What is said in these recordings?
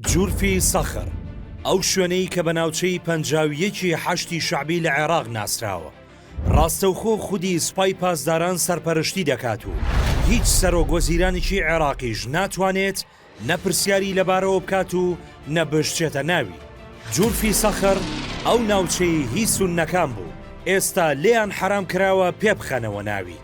جورفی سەخر ئەو شوێنەی کە بە ناوچەی پەنجاویەکی حەشتی شعبی لە عێراق ناسراوە. ڕاستەوخۆ خودی سوپای پاسداران سەرپەرشتی دەکات و هیچ سەرۆگوەزیرانێکی عێراقیش ناتوانێت نەپرسیاری لەبارەوە بکات و نەبشتێتە ناوی. جورفی سەخر ئەو ناوچەی هی سوننەکان بوو، ئێستا لێیان حرام کراوە پێ بخەنەوە ناوی.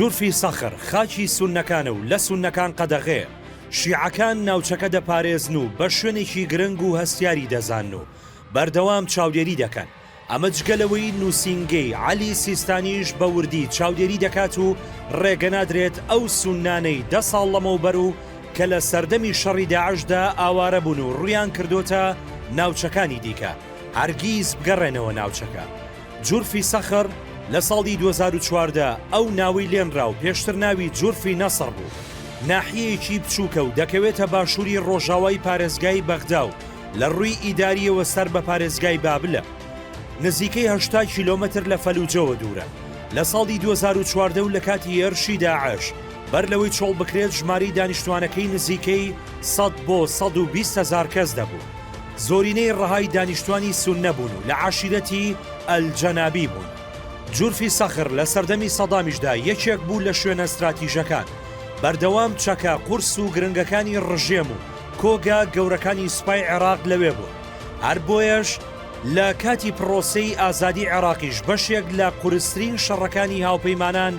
جورفی سەخر خاچی سوننەکانە و لە سوننەکان قەدەغێ. شیعەکان ناوچەکە دەپارێزن و بە شوێنێکی گرنگ و هەستیاری دەزانن و بەردەوام چاودێری دەکەن. ئەمە جگەلەوەی نووسینگەی عەلی سیستانیش بە وردی چاودێری دەکات و ڕێگەنادرێت ئەو سوننانەی 10 ساڵ لەمەوبەر و کە لە سەردەمی شەڕی داعشدا ئاوارە بوون و ڕویان کردوتە ناوچەکانی دیکە هەرگیز بگەڕێنەوە ناوچەکە. جورفی سەخر لە ساڵی 2014 ئەو ناوی لێنرا و پێشتر ناوی جورفی نەسڕ بوو. ناحیەیەکی بچووکە و دەکەوێتە باشووری ڕۆژاوای پارێزگای بەغدا و لە ڕووی ئیداریەوە سەر بە پارێزگای بابلە. نزیکەی 80 کیلۆمەتر لە فەلوجەوە دوورە. لە ساڵی 2014 و لە کاتی هێرشی داعش بەر لەوەی چۆڵ بکرێت ژمارەی دانیشتوانەکەی نزیکەی 100 بۆ 120,000 کەس دەبوو. زۆرینەی ڕەهای دانیشتوانی سوننە بوون و لە عاشیرەتی ئەلجەنابی بوون. جورفی سەخر لە سەردەمی سەدامیشدا یەکێک بوو لە شوێنە استراتیژەکان. بەردەوام چەکە قورس و گرنگەکانی ڕژێم و کۆگا گەورەکانی سوپای عێراق لەوێ بوون. هەر بۆیەش لە کاتی پرۆسەی ئازادی عێراقیش بەشێک لە قورسترین شەڕەکانی هاوپەیمانان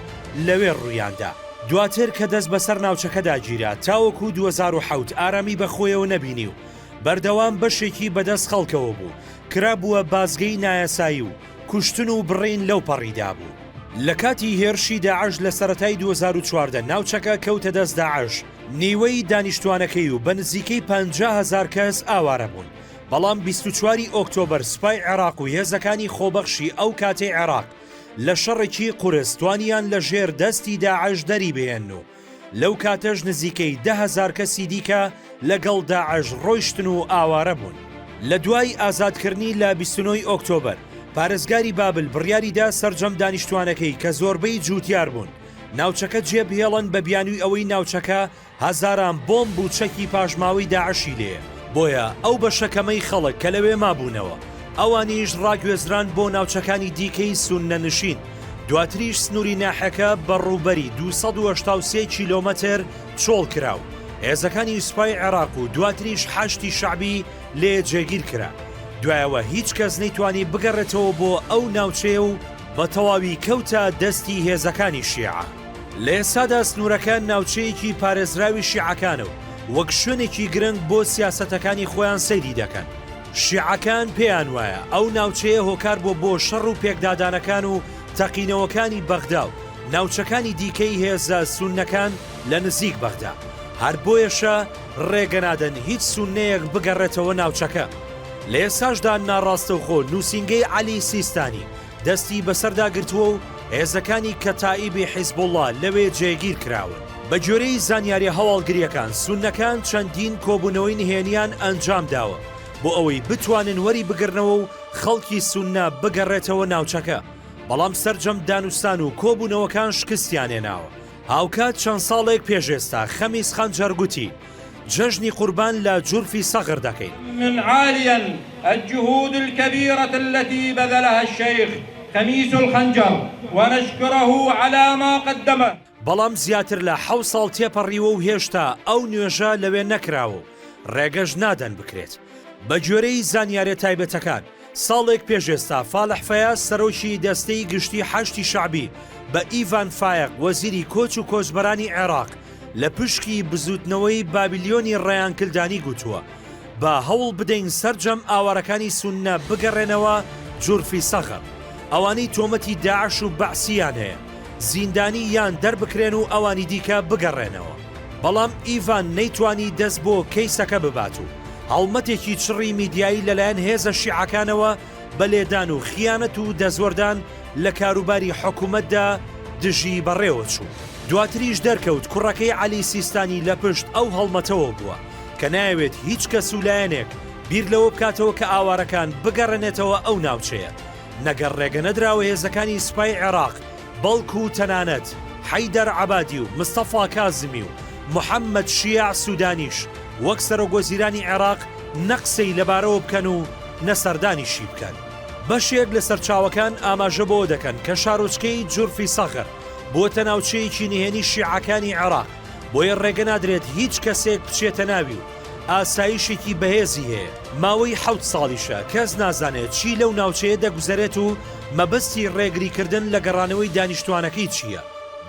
لەوێ ڕوویاندا. دواتر کە دەست بەسەر ناوچەکەدا گیرا تاوەکو 2007 ئارامی بەخۆیەوە نەبینی و بەردەوام بەشێکی بەدەست خەڵکەوە بوو، کرابووە بازگەی نایەسایی و کوشتن و بڕین لەو پەڕیدا بوو. لە کاتی هێرشی داعش لە سەرەتای 2014 ناوچەکە کەوتە دەست داعش. نیوەی دانیشتوانەکەی و بە نزیکەی 50,000 کەس ئاوارە بوون. بەڵام 24 ئۆکتۆبەر سوپای عێراق و هێزەکانی خۆبەخشی ئەو کاتەی عێراق لە شەڕێکی قورس توانیان لە ژێر دەستی داعش دەری بهێن و لەو کاتەش نزیکەی 10,000 کەسی دیکە لەگەڵ داعش ڕۆیشتن و ئاوارە بوون. لە دوای ئازادکردنی لە 29 ئۆکتۆبەر پارێزگاری بابل بڕیاریدا سەرجەم دانیشتوانەکەی کە زۆربەی جووتیار بوون ناوچەکە جێبهێڵن بە بیانووی ئەوەی ناوچەکە هەزاران بۆمب و چەکی پاژماوەی داعشی لێ. بۆیە ئەو بە شەکەمەی خەڵک کە لەوێ مابوونەوە ئەوانیش ڕاگوێزران بۆ ناوچەکانی دیکەی سوننە نشین. دواتریش سنووری ناحەکە بەڕووبەری 283 کیلۆمەتر چۆڵ کراو. هێزەکانی سوپای عێراق و دواتریش حەشتی شعبی لێ جێگیر کرا. دوایەوە هیچ کەس نەیتوانی بگەڕێتەوە بۆ ئەو ناوچەیە و بە تەواوی کەوتە دەستی هێزەکانی شیعە. لە ئێستادا سنوورەکان ناوچەیەکی پارێزراوی شیعەکانە و وەک شوێنێکی گرنگ بۆ سیاسەتەکانی خۆیان سەیری دەکەن. شیعەکان پێیان وایە ئەو ناوچەیە هۆکار بۆ شەڕ و پێکدادانەکان و تەقینەوەکانی بەغدا و ناوچەکانی دیکەی هێزە سوننەکان لە نزیک بەغدا. هەر بۆیەشە ڕێگەنادەن هیچ سوننەیەک بگەڕێتەوە ناوچەکە. لە ئێساشدا ناڕاستەوخۆ نووسینگەی عەلی سیستانی دەستی بەسەردا گرتووە و هێزەکانی کەتائیبی حیزبوڵڵا لەوێ جێگیر کراون. بە جۆرەی زانیاری هەواڵگریەکان سوننەکان چەندین کۆبوونەوەی نهێنیان ئەنجام داوە بۆ ئەوەی بتوانن وەری بگرنەوە و خەڵکی سوننە بگەڕێتەوە ناوچەکە. بەڵام سەرجەم دانوستان و کۆبوونەوەکان شکستیان هێناوە. هاوکات چەند ساڵێک پێشێستا خەمیس خەنجەر گوتی جژنی قوربان لە جورفی سەخر دەکەین. من عاليا الجهود الكبيرة التي بذلها الشيخ خميس الخنجر ونشكره على ما قدمه. بەڵام زیاتر لە 7 ساڵ تێپەڕیوە و هێشتا ئەو نوێژە لەوێ نەکراوە و ڕێگەش نادەن بکرێت. بە جۆرەی زانیارە تایبەتەکان ساڵێک پێشێستا فالح فەیاز سەرۆکی دەستەی گشتی حەشتی شعبی بە ئیڤان فایق وەزیری کۆچ و کۆچبەرانی عێراق لە پشکی بزوتنەوەی بابلیۆنی ڕێیانکلدانی گوتووە بە هەوڵ بدەین سەرجەم ئاوارەکانی سوننە بگەڕێنەوە جورفی سەخر. ئەوانەی تۆمەتی داعش و بەعسییان هەیە زیندانی یان دەربکرێن و ئەوانی دیکە بگەڕێنەوە. بەڵام ئیڤان نەیتوانی دەست بۆ کەیسەکە ببات و هەڵمەتێکی چڕی میدیایی لەلایەن هێزە شیعەکانەوە بە لێدان و خیانەت و دەزوەردان لە کاروباری حکوومەتدا دژی بەڕێوە چوو. دواتریش دەرکەوت کوڕەکەی عەلی سیستانی لە پشت ئەو هەڵمەتەوە بووە کە نایەوێت هیچ کەس و لایەنێک بیر لەوە بکاتەوە کە ئاوارەکان بگەڕێنێتەوە ئەو ناوچەیە نەگەر ڕێگە نەدراوە هێزەکانی سوپای عێراق بەڵکو و تەنانەت حەیدەر عەبادی و مستەفا کازمی و محەممەد شیع سوودانیش وەک سەرۆگۆزیرانی عێراق نەقسەی لەبارەوە بکەن و نەسەردانیشی بکەن. بەشێک لە سەرچاوەکان ئاماژە بۆ دەکەن کە شارۆچکەی جورفی سەغر بۆتە ناوچەیەکی نهێنی شیعەکانی عێراق بۆیە ڕێگە نادرێت هیچ کەسێک بچێتە ناوی و ئاسایشێکی بەهێزی هەیە. ماوەی 7 ساڵیشە کەس نازانێت چی لەو ناوچەیە دەگوزارێت و مەبەستی ڕێگریکردن لە گەڕانەوەی دانیشتوانەکەی چییە.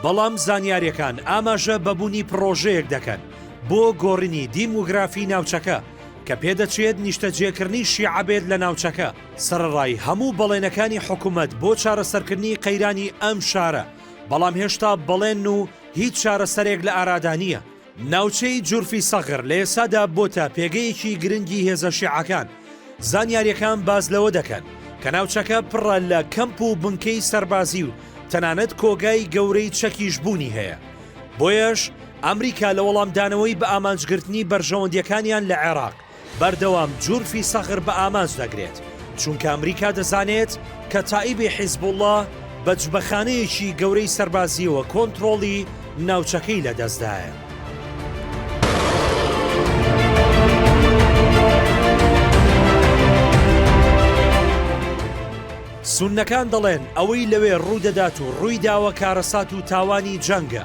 بەڵام زانیاریەکان ئاماژە بەبوونی پرۆژەیەک دەکەن بۆ گۆڕینی دیموگرافی ناوچەکە کە پێدەچێت نیشتەجێکردنی شیعە بێت لە ناوچەکە. سەرڕای هەموو بەڵێنەکانی حکوومەت بۆ چارەسەرکردنی قەیرانی ئەم شارە، بەڵام هێشتا بەڵێن و هیچ چارەسەرێک لە ئارادانیە. ناوچەی جورفی سەغر لە ئێسادا بۆتە پێگەیەکی گرنگی هێزە شیعەکان. زانیاریەکان باز لەوە دەکەن کە ناوچەکە پڕە لە کەمپ و بنکەی سەربازی و تەنانەت کۆگای گەورەی چەکیش بوونی هەیە. بۆیەش ئەمریکا لە وەڵامدانەوەی بە ئامانجگرتنی بەرژەوەندیەکانیان لە عێراق بەردەوام جورفی سەغر بە ئامانج دەگرێت، چونکە ئەمریکا دەزانێت کە تائیبی حیزبوڵڵا بە جبەخانەیەکی گەورەی سەربازیەوە کۆنتڕۆڵی ناوچەکەی لەدەستدایە. سوننەکان دەڵێن ئەوەی لەوێ ڕوودەدات و ڕووی داوە کارەسات و تاوانی جەنگە،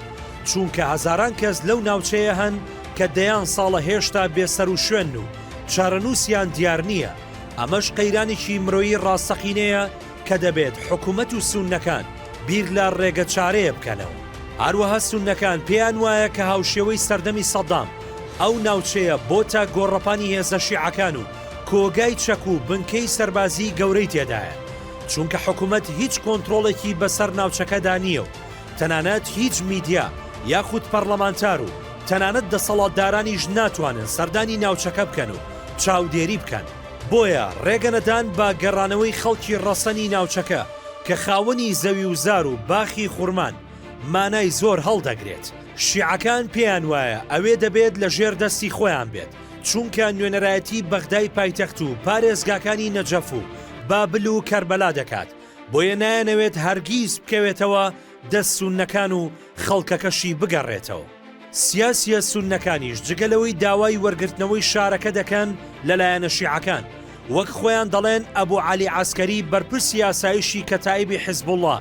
چونکە هەزاران کەس لەو ناوچەیە هەن کە دەیان ساڵە هێشتا بێسەر و شوێن و چارەنووسیان دیار نییە. ئەمەش قەیرانێکی مرۆیی ڕاستەقینەیە کە دەبێت حکوومەت و سوننەکان بیر لە ڕێگە چارەیە بکەنەوە. هەروەها سوننەکان پێیان وایە کە هاوشێوەی سەردەمی سەدام ئەو ناوچەیە بۆتە گۆڕەپانی هێزە شیعەکان و کۆگای چەک و بنکەی سەربازی گەورەی تێدایە، چونکە حکوومەت هیچ کۆنتڕۆڵێکی بەسەر ناوچەکەدا نییە و تەنانەت هیچ میدیا یاخود پەرلەمانتار و تەنانەت دەسەڵاتدارانیش ناتوانن سەردانی ناوچەکە بکەن و چاودێری بکەن. بۆیە ڕێگەنەدان بە گەڕانەوەی خەڵکی ڕەسەنی ناوچەکە کە خاوەنی زەوی و زار و باخی خوڕمان مانای زۆر هەڵدەگرێت. شیعەکان پێیان وایە ئەوێ دەبێت لە ژێر دەستی خۆیان بێت، چونکە نوێنەرایەتی بەغدای پایتەخت و پارێزگاکانی نەجەف و بابل و کەربەلا دەکات، بۆیە نایەنەوێت هەرگیز بکەوێتەوە دەست سوننەکان و خەڵکەکەشی بگەڕێتەوە. سیاسیە سوننەکانیش جگەلەوەی داوای وەرگرتنەوەی شارەکە دەکەن لەلایەنە شیعەکان، وەک خۆیان دەڵێن ئەبوو عەلی عەسکەری بەرپرسی یاسایشی کەتایبی حیزبوڵڵا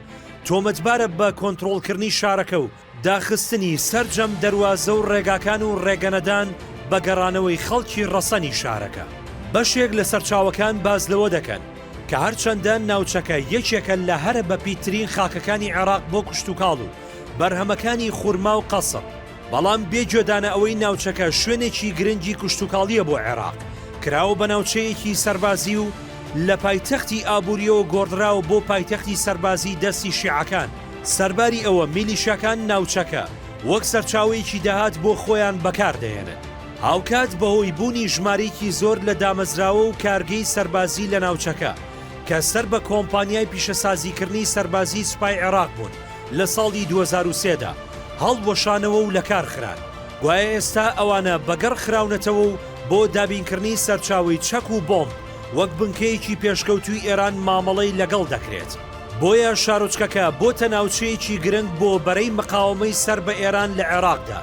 تۆمەتبارە بە کۆنتڕۆڵکردنی شارەکە و داخستنی سەرجەم دەواازە و ڕێگاکان و ڕێگەنەدان بە گەڕانەوەی خەڵکی ڕەسەنی شارەکە. بەشێک لە سەرچاوەکان باز لەوە دەکەن کە هەرچەندە ناوچەکە یەکێکە لە هەرە بەپیترین خاکەکانی عێراق بۆ کوشتوکاڵ و بەرهەمەکانی خوورما و قەسب، بەڵام بێجۆدانە ئەوەی ناوچەکە شوێنێکی گرنگی کوشتوکاڵیە بۆ عێراق، کراوە بە ناوچەیەکی سەربازی و لە پایتەختی ئابووریەوە گۆڕراوە بۆ پایتەختی سەربازی دەستی شیعەکان. سەرباری ئەوە میلیشەکان ناوچەکە وەک سەرچاوەیەکی داهات بۆ خۆیان بەکاردەهێنن. هاوکات بەهۆی بوونی ژمارەیەکی زۆر لە دامەزراوە و کارگەی سەربازی لە ناوچەکە کە سەر بە کۆمپانیای پیشەسازیکردنی سەربازی سوپای عێراق بوون لە ساڵی 2003دا هەڵوەشانەوە و لە کار خران. گوایە ئێستا ئەوانە بەگەڕ خراونەتەوە و بۆ دابینکردنی سەرچاوی چەک و بۆمب وەک بنکەیەکی پێشکەوتوی ئێران مامەڵەی لەگەڵ دەکرێت. بۆیە شارۆچکەکە بۆتە ناوچەیەکی گرنگ بۆ بەرەی مقاومەی سەر بە ئێران لە عێراقدا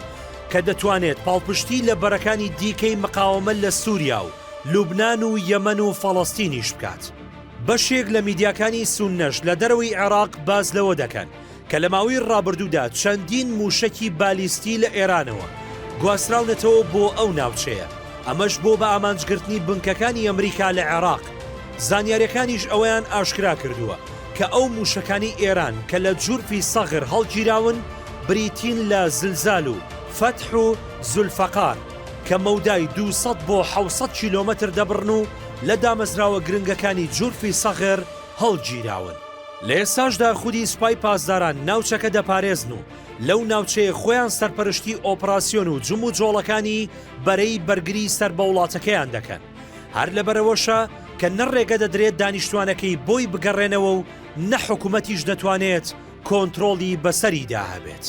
کە دەتوانێت پاڵپشتی لە بەرەکانی دیکەی مقاومە لە سووریا و لوبنان و یەمەن و فەڵەستینیش بکات. بەشێک لە میدیاکانی سوننەش لە دەرەوەی عێراق باز لەوە دەکەن کە لە ماوەی ڕابردوودا چەندین موشەکی بالیستی لە ئێرانەوە گواستراونەتەوە بۆ ئەو ناوچەیە، ئەمەش بۆ بە ئامانجگرتنی بنکەکانی ئەمریکا لە عێراق. زانیاریەکانیش ئەویان ئاشکرا کردووە کە ئەو موشەکانی ئێران کە لە جورفی سەغر هەڵگیراون بریتین لە زلزال و فتح و زولفەقار کە مەودای 200 بۆ 700 کیلۆمەتر دەبڕن و لە دامەزراوە گرنگەکانی جورفی سەغر هەڵگیراون. لە ئێستاشدا خودی سوپای پاسداران ناوچەکە دەپارێزن و لەو ناوچەیە خۆیان سەرپەرشتی ئۆپراسیۆن و جم و جۆڵەکانی بەرەی بەرگری سەر بە وڵاتەکەیان دەکەن. هەر لەبەرەوەشە کە نەڕێگە دەدرێت دانیشتوانەکەی بۆی بگەڕێنەوە و نە حکوومەتیش دەتوانێت کۆنتڕۆڵی بەسەریدا هەبێت.